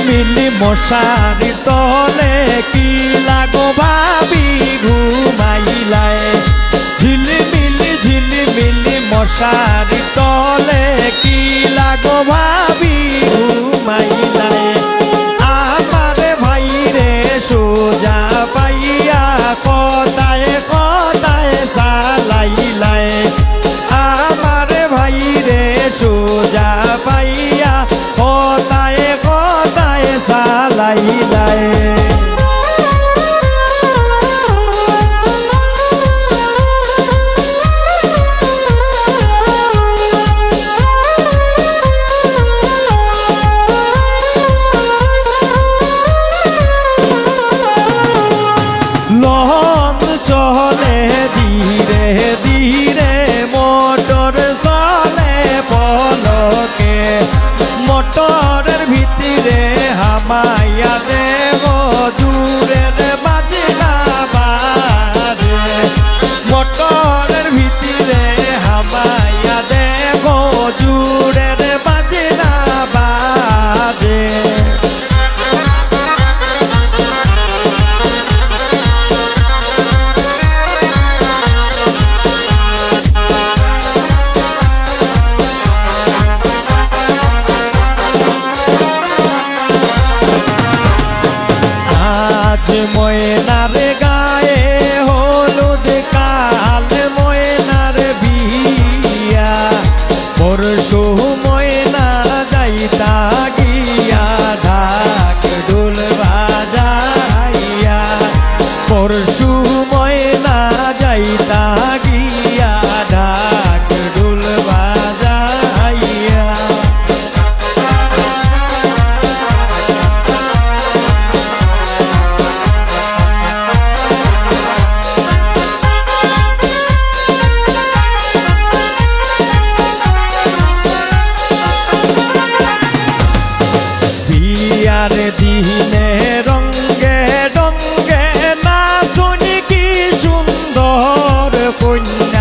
ঝিলিমিলি মশারি তলে কি লাগো ভাবি ঘুমাইলায়। ঝিলিমিলি মশারি তলে কি লাগো ভাবি ঘুমাইলায়। আমারে ভাই রে সোজা পাইয়া কথায় কথায় চালাইলায়। আমারে ভাই রে সোজা পাইয়া কথায় কথায় চালাইলায়। চলে ধীরে ধীরে মোটর চলে পলকে। মোটরের ভিতরে হামাইয়া দেব জুরের বাজনা বাজে। মোটরের ভিতরে হামাইয়া দেব জুরের বাজনা বাজে। আজ ময়নার গায়ে হলুদ কাল ময়নার বিয়া। পরশু ময়না যাইতা গিয়া ঢাক ঢোল বাজাইয়া। পরশু ময়না যাইতা গিয়া ঢাক ঢোল বাজাইয়া। বিয়ার দিনে রঙ্গে রঙ্গে নাচুনি কি সুন্দর কন্যা।